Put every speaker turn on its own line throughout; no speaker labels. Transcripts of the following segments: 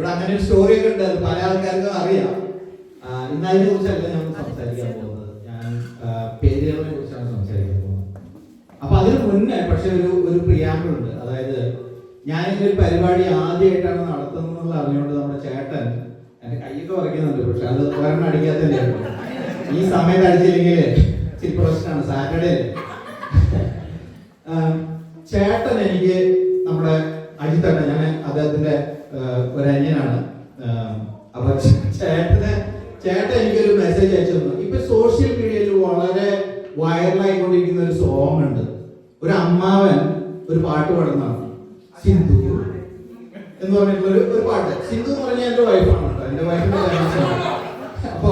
ഇവിടെ അങ്ങനെ ഒരു സ്റ്റോറി ഒക്കെ ഉണ്ട്, പല ആൾക്കാർക്കും അറിയാം. ഇന്ന് അതിനെ കുറിച്ചല്ല ഞാൻ സംസാരിക്കാൻ പോകുന്നത്. ഞാൻ പേരുകളെ കുറിച്ചാണ് സംസാരിക്കാൻ പോകുന്നത്. അപ്പൊ അതിന് മുന്നേ പക്ഷെ ഒരു പ്രിയാമ്പിൾ ഉണ്ട്. അതായത് ഞാൻ ഇങ്ങനെ ഒരു പരിപാടി ആദ്യമായിട്ടാണ് നടത്തുന്നത് അറിഞ്ഞുകൊണ്ട് നമ്മുടെ ചേട്ടൻ എന്റെ കൈയൊക്കെ വരയ്ക്കുന്നുണ്ട്. പക്ഷെ അത് ഒരെണ്ണം അടിക്കാത്തല്ലേ, ഈ സമയത്ത് അടിച്ചില്ലെങ്കിൽ ഇച്ചിരി പ്രശ്നമാണ്. സാറ്റർഡേ ചേട്ടൻ എനിക്ക് നമ്മുടെ അജിത്തേട്ടൻ, ഞാൻ അദ്ദേഹത്തിന്റെ ഒരു അനിയനാണ്. അപ്പൊ ചേട്ടൻ എനിക്കൊരു മെസ്സേജ് അയച്ചു തന്നു. ഇപ്പൊ സോഷ്യൽ മീഡിയയിൽ വളരെ വൈറലായിക്കൊണ്ടിരിക്കുന്ന ഒരു സോങ് ഉണ്ട്. ഒരു അമ്മാവൻ ഒരു പാട്ട് പാടുന്നതാണ്, സിന്ധു എന്ന് പറഞ്ഞിട്ടുള്ള ഒരു പാട്ട്. സിന്ധു എന്ന് പറഞ്ഞാൽ എന്റെ വൈഫാണ് കേട്ടോ, എന്റെ വൈഫിന്റെ പേരാണ്. അപ്പൊ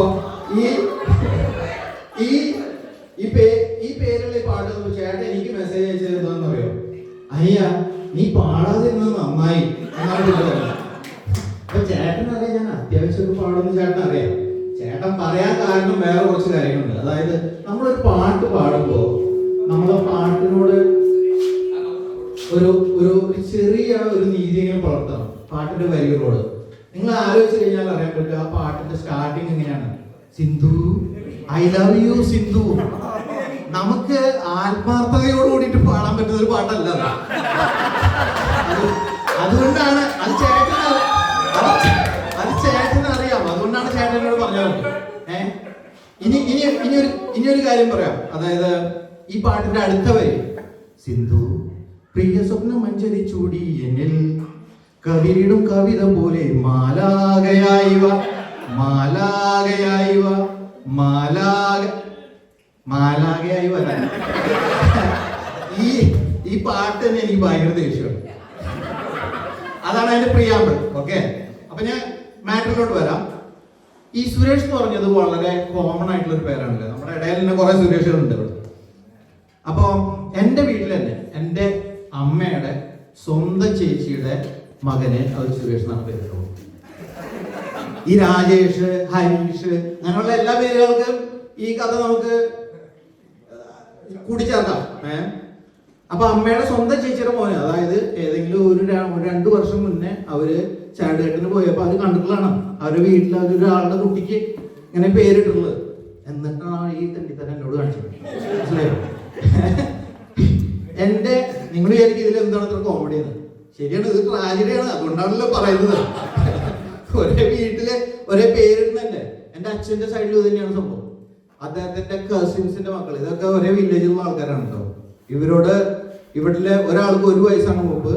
ഈ പേരുള്ള ഈ പാട്ട് ചേട്ടൻ എനിക്ക് മെസ്സേജ് അയച്ചത് എന്താണെന്ന് അറിയോ? അയ്യ നീ പാടാതിരുന്നത് നന്നായി എന്നാണ് പറഞ്ഞത്. അപ്പൊ ചേട്ടനറിയാം ഞാൻ അത്യാവശ്യം പാടുന്ന ചേട്ടൻ അറിയാം. ചേട്ടൻ പറയാൻ കാരണം വേറെ കുറച്ച് കാര്യങ്ങളുണ്ട്. അതായത് നമ്മളൊരു പാട്ട് പാടുമ്പോ നമ്മളെ പാട്ടിനോട് ഒരു ചെറിയ ഒരു നീതിയെങ്കിലും പുലർത്തണം പാട്ടിന്റെ വരികളോട്. നിങ്ങൾ ആലോചിച്ച് കഴിഞ്ഞാൽ അറിയാൻ പറ്റും ആ പാട്ടിന്റെ സ്റ്റാർട്ടിങ് എങ്ങനെയാണ്. Sindhu I love you Sindhu. നമുക്ക് ആത്മാർത്ഥതയോട് കൂടിയിട്ട് പാടാൻ പറ്റുന്ന ഒരു പാട്ടല്ല അതുകൊണ്ടാണ് അത് ചേട്ടനറിയാം. അതുകൊണ്ടാണ് ചേട്ടനോട് പറഞ്ഞത്. ഇനിയൊരു കാര്യം പറയാം. അതായത് ഈ പാട്ടിന്റെ അടുത്ത വരി, സിന്ധു പ്രിയ സ്വപ്നം മഞ്ചരി ചൂടി എന്നിൽ കവിരിടും കവിത പോലെ മാലാകയായി വാ മാലാകയായി വാ മാലാകയായി വരാൻ. ഈ പാട്ട് തന്നെ എനിക്ക് ഭയങ്കര ദേഷ്യമാണ്. അതാണ് അതിന്റെ പ്രിയാമ്പിൾ. ഓക്കെ, അപ്പൊ ഞാൻ മാറ്ററിലോട്ട് വരാം. ഈ സുരേഷ് എന്ന് പറഞ്ഞത് വളരെ കോമൺ ആയിട്ടുള്ള ഒരു പേരാണല്ലോ. നമ്മുടെ ഇടയിൽ തന്നെ കുറെ സുരേഷുകളുണ്ട് ഇവിടെ. അപ്പൊ എന്റെ വീട്ടിൽ തന്നെ എന്റെ അമ്മയുടെ സ്വന്തം ചേച്ചിയുടെ മകനെ അവർ സുരേഷ് എന്നാണ് പേരിട്ടുള്ളത്. ഈ രാജേഷ്, ഹരീഷ് അങ്ങനെയുള്ള എല്ലാ പേരുകൾക്കും ഈ കഥ നമുക്ക് കൂട്ടിച്ചേർക്കാം. അപ്പൊ അമ്മയുടെ സ്വന്തം ചേച്ചിയുടെ മോനെ, അതായത് ഏതെങ്കിലും ഒരു 2 വർഷം മുന്നേ അവര് ചാടുകെട്ടിന് പോയപ്പോ അത് കണ്ടിട്ടുള്ളതാണ്. അവരുടെ വീട്ടിൽ അവരൊരാളുടെ കുട്ടിക്ക് ഇങ്ങനെ പേരിട്ടുള്ളത്. എന്നിട്ടാണ് ഈ തണ്ടിത്തന്നെ എന്നോട് കാണിച്ചത്. മനസ്സിലായോ? നിങ്ങൾ വിചാരിക്കും ഇതിൽ എന്താണ് ഇത്ര കോമഡി എന്ന്. ശരിയാണ്, ഇത് ട്രാജഡിയാണ്. അതുകൊണ്ടാണല്ലോ പറയുന്നത്. ഒരേ വീട്ടില് ഒരേ പേരിടുന്നല്ലേ. എന്റെ അച്ഛന്റെ സൈഡിൽ ഇത് തന്നെയാണ് സംഭവം. അദ്ദേഹത്തിന്റെ കസിൻസിന്റെ മക്കൾ ഇതൊക്കെ ഒരേ വില്ലേജിലുള്ള ആൾക്കാരാണ് കേട്ടോ. ഇവരിലെ ഒരാൾക്ക് 1 വയസ്സാണ് മുമ്പ്,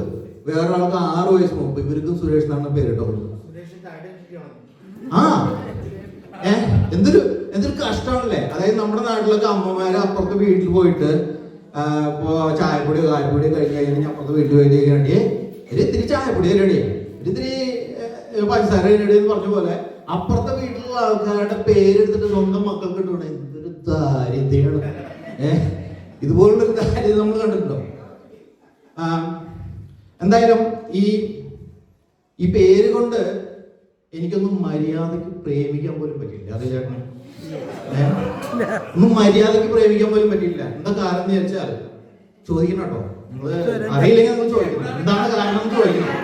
വേറൊരാൾക്ക് 6 വയസ്സ് മുമ്പ്. ഇവർക്കും സുരേഷ് എന്നാണ് പേരിട്ടോ. എന്തൊരു കഷ്ടമാണല്ലേ. അതായത് നമ്മുടെ നാട്ടിലൊക്കെ അമ്മമാര് അപ്പുറത്ത് വീട്ടിൽ പോയിട്ട് ഇപ്പോ ചായപ്പൊടിയോ കായപ്പൊടിയോ കഴിഞ്ഞ് കഴിഞ്ഞാൽ അപ്പുറത്ത് വീട്ടിൽ പോയിട്ട് കഴിഞ്ഞാൽ ഇത്തിരി ചായപ്പൊടി തരടി, ഇത്തിരി പഞ്ചസാര തരടി എന്ന് പറഞ്ഞ പോലെ അപ്പുറത്തെ വീട്ടിലുള്ള ആൾക്കാരുടെ പേരെടുത്തിട്ട് സ്വന്തം മക്കൾക്ക് ഇട്ടുകൊണ്ട് എന്തൊരു ദാരിദ്ര്യമാണ്. ഇതുപോലുള്ളൊരു ദാരിദ്ര്യം നമ്മൾ കണ്ടിട്ടുണ്ടോ? എന്തായാലും ഈ പേര് കൊണ്ട് എനിക്കൊന്നും മര്യാദക്ക് പ്രേമിക്കാൻ പോലും പറ്റില്ല. അതെ ചേട്ടൻ, ഒന്നും മര്യാദക്ക് പ്രേമിക്കാൻ പോലും പറ്റില്ല. എന്താ കാരണം എന്ന് വിചാരിച്ചാൽ ചോദിക്കണം കേട്ടോ. നിങ്ങള് അറിയില്ലെങ്കിൽ നമ്മൾ ചോദിക്കണം എന്താണ് കാരണം എന്ന് ചോദിക്കണം.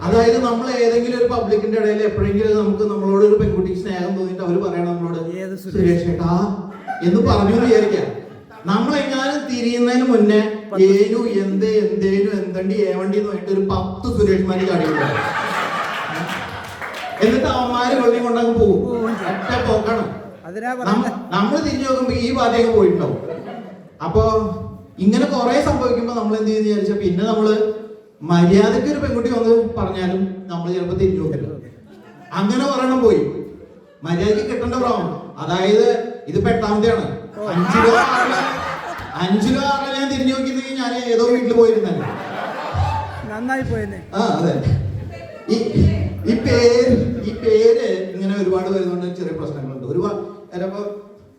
അതായത് നമ്മൾ ഏതെങ്കിലും ഒരു പബ്ലിക്കിന്റെ ഇടയിൽ എപ്പോഴെങ്കിലും നമ്മളോട് ഒരു പെൺകുട്ടിക്ക് സ്നേഹം തോന്നിയിട്ട് അവര് പറയണം നമ്മളോട് സുരേഷ് ചേട്ടാ എന്ന് പറഞ്ഞു എന്ന് വിചാരിക്കാം. നമ്മളെങ്ങാനും തിരിയുന്നതിന് മുന്നേ ഏനു എന്തേനു എന്തണ്ടി ഏവണ്ടി എന്ന് പറഞ്ഞിട്ട് ഒരു 10 സുരേഷ്മാരി കാണിക്കുക. എന്നിട്ട് അവന്മാര് വെള്ളം കൊണ്ടങ്ങ് പോകും. ഒറ്റ പോക്കണം. നമ്മൾ തിരിഞ്ഞു നോക്കുമ്പോ ഈ പാതയൊക്കെ പോയിട്ടുണ്ടാവും. അപ്പൊ ഇങ്ങനെ കുറെ സംഭവിക്കുമ്പോ നമ്മൾ എന്ത് ചെയ്യുന്ന വിചാരിച്ചാ പിന്നെ നമ്മള് മര്യാദക്ക് ഒരു പെൺകുട്ടി വന്ന് പറഞ്ഞാലും നമ്മൾ ചിലപ്പോ തിരിഞ്ഞു നോക്കില്ല. അങ്ങനെ പറയണം പോയി മര്യാദക്ക് കിട്ടേണ്ട പ്രാവം. അതായത് ഇത് 8ാമത്തെയാണ്. 5 കിലോ 6 ഞാൻ തിരിഞ്ഞു നോക്കിയിരുന്നെങ്കിൽ ഞാൻ ഏതോ വീട്ടിൽ പോയിരുന്നല്ലേ. നന്നായി പോയെന്നെ. അതെ. ഈ പേര് ഇങ്ങനെ ഒരുപാട് വരുന്നുണ്ട്. ചെറിയ പ്രശ്നങ്ങളുണ്ട്. ചിലപ്പോ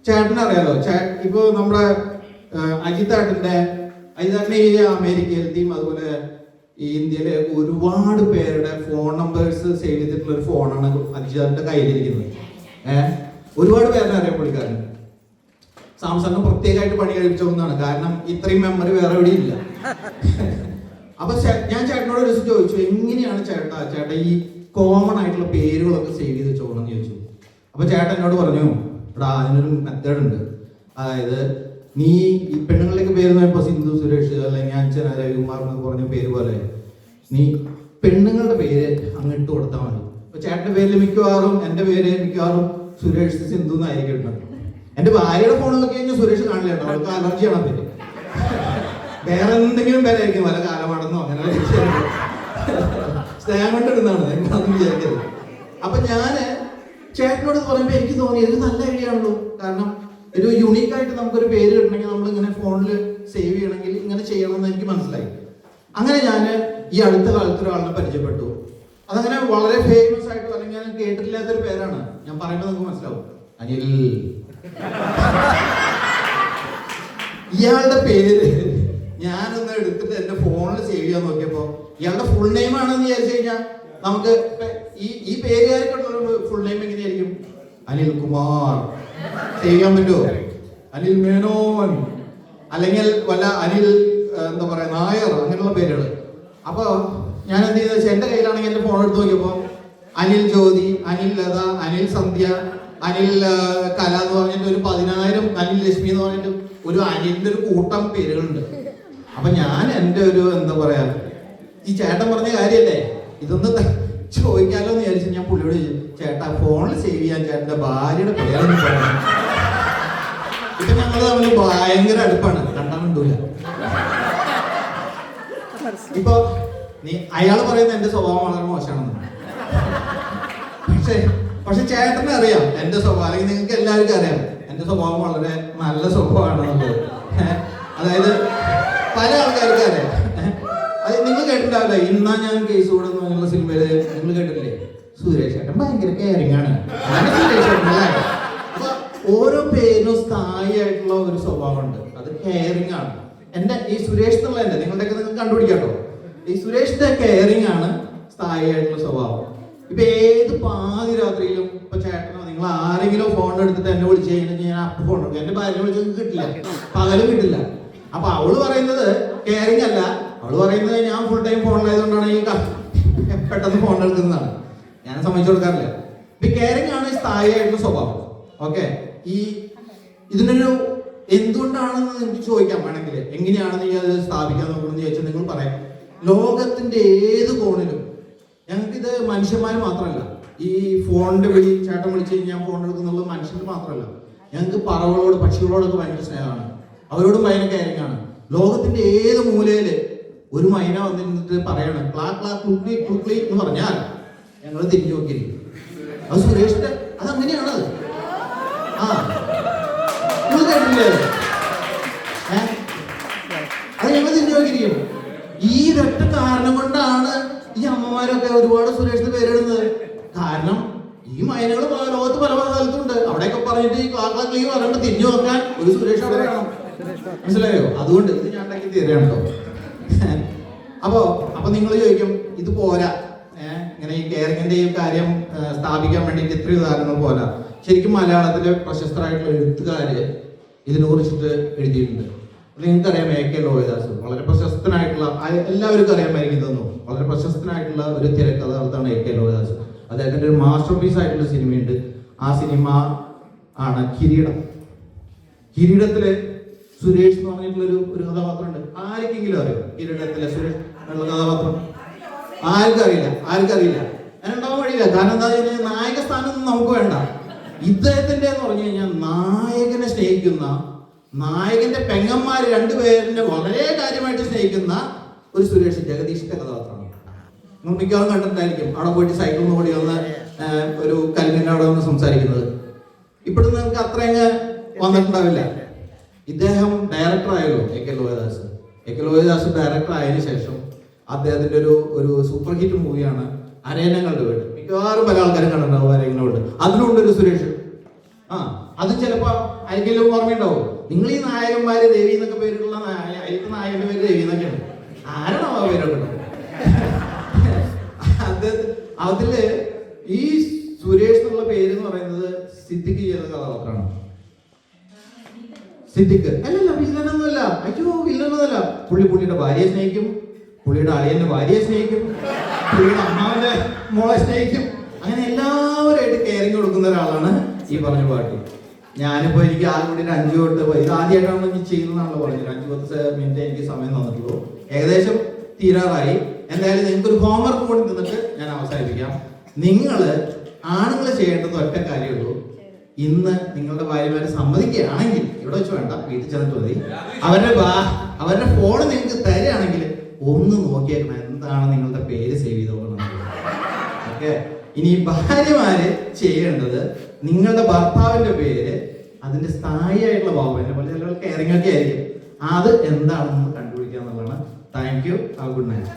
ചേട്ടനറിയാലോ, ഇപ്പൊ നമ്മുടെ അജിത്തേട്ടന്റെ ഈ അമേരിക്കയിലത്തെയും അതുപോലെ ഈ ഇന്ത്യയിലെ ഒരുപാട് പേരുടെ ഫോൺ നമ്പേഴ്സ് സേവ് ചെയ്തിട്ടുള്ള ഒരു ഫോണാണ് അജിത്തേട്ടന്റെ കയ്യിലിരിക്കുന്നത്. ഒരുപാട് പേരെ അറിയാം പുള്ളിക്കാരൻ. സാംസങ് പ്രത്യേകമായിട്ട് പണി കഴിപ്പിച്ച ഒന്നാണ്. കാരണം ഇത്രയും മെമ്മറി വേറെ എവിടെയും ഇല്ല. അപ്പൊ ഞാൻ ചേട്ടനോട് ഒരു ദിവസം ചോദിച്ചു, എങ്ങനെയാണ് ചേട്ടാ ഈ കോമൺ ആയിട്ടുള്ള പേരുകളൊക്കെ സേവ് ചെയ്ത് വെച്ചോളെന്ന് ചോദിച്ചു. അപ്പൊ ചേട്ടൻ എന്നോട് പറഞ്ഞു, എടാ അതിനൊരു മെത്തേഡ് ഉണ്ട്. അതായത് നീ ഈ പെണ്ണുങ്ങളിലേക്ക് പേര് നോക്കിയപ്പോ സിന്ധു, സുരേഷ് അല്ലെങ്കിൽ അഞ്ജന, രവികുമാർ എന്നൊക്കെ പറഞ്ഞ പേര് പോലെ നീ പെണ്ണുങ്ങളുടെ പേര് അങ്ങിട്ട് കൊടുത്താൽ മതി. ഇപ്പൊ ചേട്ടന്റെ പേരിൽ മിക്കവാറും എന്റെ പേര് മിക്കവാറും സുരേഷ്, സിന്ധു എന്നായിരിക്കും ഇടുന്നത്. എന്റെ ഭാര്യയുടെ ഫോൺ നോക്കി കഴിഞ്ഞാൽ സുരേഷ് കാണില്ല കേട്ടോ, അവൾക്ക് അലർജിയാണ് പേര്. വേറെ എന്തെങ്കിലും പേരായിരിക്കും, വല്ല കാലമാണെന്നോ അങ്ങനെ സ്നേഹം കൊണ്ട് ഇടുന്നതാണ്, എന്താണെന്ന് വിചാരിക്കരുത്. അപ്പൊ ഞാന് ചേട്ടനോട് പറയുമ്പോൾ എനിക്ക് തോന്നി ഒരു നല്ല ഐഡിയ ആണല്ലോ. കാരണം ഒരു യുണീക്ക് ആയിട്ട് നമുക്കൊരു പേര് കിട്ടണമെങ്കിൽ നമ്മൾ ഇങ്ങനെ ഫോണിൽ സേവ് ചെയ്യണമെങ്കിൽ ഇങ്ങനെ ചെയ്യണമെന്ന് എനിക്ക് മനസ്സിലായി. അങ്ങനെ ഞാൻ ഈ അടുത്ത കാലത്ത് ഒരാളിനെ പരിചയപ്പെട്ടു. അതങ്ങനെ വളരെ ഫേമസ് ആയിട്ട് അല്ലെങ്കിൽ ഞാൻ കേട്ടിട്ടില്ലാത്തൊരു പേരാണ്. ഞാൻ പറയുമ്പോൾ നമുക്ക് മനസ്സിലാവും, അനിൽ. ഇയാളുടെ പേര് ഞാനൊന്ന് എടുത്തിട്ട് എന്റെ ഫോണിൽ സേവ് ചെയ്യാൻ നോക്കിയപ്പോ ഇയാളുടെ ഫുൾ നെയിം ആണെന്ന് വിചാരിച്ചു കഴിഞ്ഞാൽ നമുക്ക് ഈ പേരുകാർക്കുള്ള ഫുൾ നെയിം എങ്ങനെയായിരിക്കും? അനിൽ കുമാർ സേവ് ചെയ്യാൻ പറ്റുമോ? അനിൽ മേനോൻ, അല്ലെങ്കിൽ വല്ല അനിൽ എന്താ പറയാ നായർ, അങ്ങനെയുള്ള പേരുകൾ. അപ്പൊ ഞാൻ എന്ത് ചെയ്തെന്ന് വെച്ചാൽ എന്റെ കയ്യിലാണെങ്കിൽ എന്റെ ഫോൺ എടുത്ത് നോക്കിയപ്പോ അനിൽ ജ്യോതി, അനിൽ ലത, അനിൽ സന്ധ്യ, അനിൽ കല എന്ന് പറഞ്ഞിട്ട് ഒരു 10,000, അനിൽ ലക്ഷ്മി എന്ന് പറഞ്ഞിട്ട് ഒരു അനിലിന്റെ ഒരു കൂട്ടം പേരുകളുണ്ട്. അപ്പൊ ഞാൻ എന്റെ ഒരു എന്താ പറയാ, ഈ ചേട്ടൻ പറഞ്ഞ കാര്യല്ലേ, ഇതൊന്ന് ചോദിക്കാലോ എന്ന് വിചാരിച്ചു. ഞാൻ പുള്ളിയോട് ചോദിച്ചു, ചേട്ടാ ഫോണിൽ സേവ് ചെയ്യാൻ ചേട്ടന്റെ ഭാര്യയുടെ പേരൊന്നും പറയണം. ഇപ്പൊ ഞങ്ങൾ തമ്മിൽ ഭയങ്കര അടുപ്പാണ്, കണ്ടാൽ മിണ്ടൂല. ഇപ്പൊ അയാൾ പറയുന്നത് എന്റെ സ്വഭാവം വളരെ മോശമാണെന്ന്. പക്ഷെ ചേട്ടനെ അറിയാം എന്റെ സ്വഭാവം, അല്ലെങ്കിൽ നിങ്ങൾക്ക് എല്ലാവർക്കും അറിയാം എന്റെ സ്വഭാവം വളരെ നല്ല സ്വഭാവമാണെന്നുള്ളത്. അതായത് പല ആൾക്കാർക്ക് അറിയാം. അത് നിങ്ങൾ കേട്ടിട്ടുണ്ടാവില്ല, ഇന്നാ ഞാൻ കേസ് കൂടുന്നു എന്നുള്ള സിനിമയില് നിങ്ങൾ കേട്ടിട്ടില്ലേ? സുരേഷ് ചേട്ടൻ ഭയങ്കര കെയറിംഗ് ആണ്. സുരേഷ് ചേട്ടൻ അപ്പൊ ഓരോ പേരിനും സ്ഥായിയായിട്ടുള്ള ഒരു സ്വഭാവമുണ്ട്, അത് കെയറിംഗ് ആണ്. എന്റെ ഈ സുരേഷ് എന്നുള്ള എന്റെ നിങ്ങളുടെയൊക്കെ നിങ്ങൾക്ക് കണ്ടുപിടിക്കാട്ടോ, ഈ സുരേഷിന്റെ കെയറിംഗ് ആണ് സ്ഥായിയായിട്ടുള്ള സ്വഭാവം. ഇപ്പൊ ഏത് പാതി രാത്രിയിലും ഇപ്പൊ ചേട്ടനോ നിങ്ങൾ ആരെങ്കിലും ഫോൺ എടുത്തിട്ട് എന്നെ വിളിച്ചു കഴിഞ്ഞാൽ ഞാൻ അപ്പൊ ഫോൺ എടുക്കും. എന്റെ ഭാര്യ വിളിച്ചത് കിട്ടില്ല, പകലും കിട്ടില്ല. അപ്പൊ അവള് പറയുന്നത് കെയറിംഗ് അല്ല, അവള് പറയുന്നത് ഞാൻ ഫുൾ ടൈം ഫോണിലായതുകൊണ്ടാണ് ഈ പെട്ടെന്ന് ഫോൺ എടുക്കുന്നതാണ്. ഞാൻ സമ്മതിച്ചു കൊടുക്കാറില്ല. ഇപ്പൊ കെയറിംഗ് ആണ് സ്ഥായിയായിട്ടുള്ള സ്വഭാവം. ഓക്കെ, ഈ ഇതിനൊരു എന്തുകൊണ്ടാണെന്ന് നിങ്ങൾക്ക് ചോദിക്കാം വേണമെങ്കിൽ, എങ്ങനെയാണെന്ന് ഈ അത് സ്ഥാപിക്കാൻ നോക്കണമെന്ന് ചോദിച്ചാൽ നിങ്ങൾ പറയാം. ലോകത്തിന്റെ ഏത് കോണിലും ഞങ്ങൾക്കിത് മനുഷ്യന്മാർ മാത്രമല്ല, ഈ ഫോണിന്റെ വിളി ചേട്ടൻ വിളിച്ചു കഴിഞ്ഞാൽ ഫോൺ എടുക്കുന്നുള്ളത് മനുഷ്യന് മാത്രമല്ല, ഞങ്ങൾക്ക് പറവകളോട് പക്ഷികളോടൊക്കെ ഭയങ്കര സ്നേഹമാണ്, അവരോടും ഭയങ്കര കെയറിംഗ് ആണ്. ലോകത്തിന്റെ ഏത് മൂലയില് ഒരു മൈന വന്നിട്ട് പറയണം ക്ലാ ക്ലാ ക്ലുക്ലി ക്ലുക്ലി എന്ന് പറഞ്ഞാൽ ഞങ്ങൾ തിരിഞ്ഞു നോക്കിയിരിക്കും. അത് സുരേഷിന്റെ അതങ്ങനെയാണ്. നിങ്ങൾ കേട്ടില്ലേ? അത് ഞങ്ങൾ തിരിഞ്ഞു നോക്കിയിരിക്കും. ഈ ഒരൊറ്റ കാരണം കൊണ്ടാണ് ഈ അമ്മമാരൊക്കെ ഒരുപാട് സുരേഷിന്റെ പേരിടുന്നത്. കാരണം ഈ മൈനകൾ ലോകത്ത് പല പല സ്ഥലത്തുണ്ട്. അവിടെയൊക്കെ പറഞ്ഞിട്ട് ഈ ക്ലാ ക്ലാ ക്ലീ പറഞ്ഞിട്ട് തിരിഞ്ഞു നോക്കാൻ ഒരു സുരേഷ് അവിടെ വേണം. മനസ്സിലായോ? അതുകൊണ്ട് ഇത് ഞാൻ ഉണ്ടാക്കി തീരുകയാണ് കേട്ടോ. അപ്പൊ നിങ്ങൾ ചോദിക്കും ഇത് പോരാ, ഇങ്ങനെ ഈ കെയറിങ്ങിന്റെ ഈ കാര്യം സ്ഥാപിക്കാൻ വേണ്ടിയിട്ട് ഇത്രയും ഉദാഹരണങ്ങൾ പോരാ. ശരിക്കും മലയാളത്തിലെ പ്രശസ്തരായിട്ടുള്ള എഴുത്തുകാര് ഇതിനെ കുറിച്ചിട്ട് എഴുതിയിട്ടുണ്ട്. നിങ്ങൾക്കറിയാം AK ലോഹിദാസ്, വളരെ പ്രശസ്തനായിട്ടുള്ള, എല്ലാവർക്കും അറിയാമായിരിക്കും തോന്നുന്നു, വളരെ പ്രശസ്തനായിട്ടുള്ള ഒരു തിരക്കഥാകൃത്താണ് AK ലോഹിദാസ്. അദ്ദേഹത്തിന്റെ ഒരു മാസ്റ്റർ പീസ് ആയിട്ടുള്ള സിനിമയുണ്ട്. ആ സിനിമ ആണ് കിരീടം. കിരീടത്തില് സുരേഷ് എന്ന് പറഞ്ഞിട്ടുള്ള ഒരു കഥാപാത്രമുണ്ട്. ആർക്കെങ്കിലും അറിയോ കിരീടത്തിലെ സുരേഷ് എന്നുള്ള കഥാപാത്രം? ആർക്കും അറിയില്ല. അതിനുണ്ടാവാൻ വഴിയില്ല. കാരണം എന്താ വെച്ചാൽ നായക സ്ഥാനം നമുക്ക് വേണ്ട. ഇദ്ദേഹത്തിന്റെ എന്ന് പറഞ്ഞു കഴിഞ്ഞാൽ നായകനെ സ്നേഹിക്കുന്ന, നായകന്റെ പെങ്ങന്മാര് രണ്ടുപേരിനെ വളരെ കാര്യമായിട്ട് സ്നേഹിക്കുന്ന ഒരു സുരേഷ്, ജഗദീഷിന്റെ കഥാപാത്രമാണ്. നിങ്ങൾ മിക്കവാറും കണ്ടിട്ടുണ്ടായിരിക്കും. അവിടെ പോയിട്ട് സൈക്കിളിൽ കൂടി വന്ന് ഒരു കല്ലിന്റെ അവിടെ വന്ന് സംസാരിക്കുന്നത്. ഇപ്പോഴും നിങ്ങൾക്ക് അത്രയങ്ങ് വന്നിട്ടുണ്ടാവില്ല. ഇദ്ദേഹം ഡയറക്ടർ ആയല്ലോ AK ലോഹിദാസ് ഡയറക്ടർ ആയതിനു ശേഷം അദ്ദേഹത്തിന്റെ ഒരു സൂപ്പർ ഹിറ്റ് മൂവിയാണ് അരയന്നങ്ങളുടെ വീട്. മിക്കവാറും പല ആൾക്കാരും കണ്ടിട്ടുണ്ടാവും അരയന്നങ്ങളുടെ വീട്. അതിലുണ്ട് ഒരു സുരേഷ്. അത് ചിലപ്പോ ആർക്കെങ്കിലും ഓർമ്മയുണ്ടാവും. നിങ്ങൾ ഈ നായകന്മാര് രവി എന്നൊക്കെ പേരുള്ള അതിലത്തെ നായകന്റെ പേര് രവി എന്നൊക്കെയാണ്. ആരാണോ ആ പേരൊക്കെ? അതില് ഈ സുരേഷ് എന്നുള്ള പേര് എന്ന് പറയുന്നത് സിദ്ദിഖ് ചെയ്യുന്ന കഥാപാത്രമാണ്. സിദ്ദിഖ് അല്ലല്ല, വില്ലനൊന്നുമല്ല. അയ്യോ, വില്ലനൊന്നുമല്ല. പുള്ളിയുടെ ഭാര്യയെ സ്നേഹിക്കും, പുള്ളിയുടെ അളിയന്റെ ഭാര്യയെ സ്നേഹിക്കും, പുള്ളിയുടെ അമ്മാവന്റെ മോളെ സ്നേഹിക്കും. അങ്ങനെ എല്ലാവരുമായിട്ട് കെയറിങ് കൊടുക്കുന്ന ഒരാളാണ് ഈ പറഞ്ഞ പാട്ടി. ഞാനിപ്പോ എനിക്ക് ആകെ കൂടി 5 തൊട്ട് ഇത് ആദ്യമായിട്ടാണ് ഞാൻ ചെയ്യുന്നതാണല്ലോ പറഞ്ഞത്. 5-10 മിനിറ്റ് എനിക്ക് സമയം തന്നിട്ടുള്ളൂ. ഏകദേശം തീരാറായി. എന്തായാലും നിങ്ങൾക്കൊരു ഹോംവർക്ക് കൂടി നിന്നിട്ട് ഞാൻ അവസാനിപ്പിക്കാം. നിങ്ങൾ ആണുങ്ങൾ ചെയ്യേണ്ടത് ഒറ്റ കാര്യമുള്ളൂ. ഇന്ന് നിങ്ങളുടെ ഭാര്യമാരെ സമ്മതിക്കുകയാണെങ്കിൽ, ഇവിടെ വെച്ച് വേണ്ട, വീട്ടിൽ ചെന്നിട്ട് മതി, അവരുടെ ഫോൺ നിങ്ങൾക്ക് തരികയാണെങ്കിൽ ഒന്ന് നോക്കിയേക്കണം എന്താണ് നിങ്ങളുടെ പേര് സേവ് ചെയ്തോളണം. ഓക്കെ, ഇനി ഭാര്യമാര് ചെയ്യേണ്ടത് നിങ്ങളുടെ ഭർത്താവിന്റെ പേര് അതിന്റെ സ്ഥായിയായിട്ടുള്ള ഭാവം, എന്നെ പോലെ ചില കെയറിംഗ് ഒക്കെ ആയിരിക്കും, അത് എന്താണെന്ന് കണ്ടുപിടിക്കുക എന്നുള്ളതാണ്. Thank you. Have good night.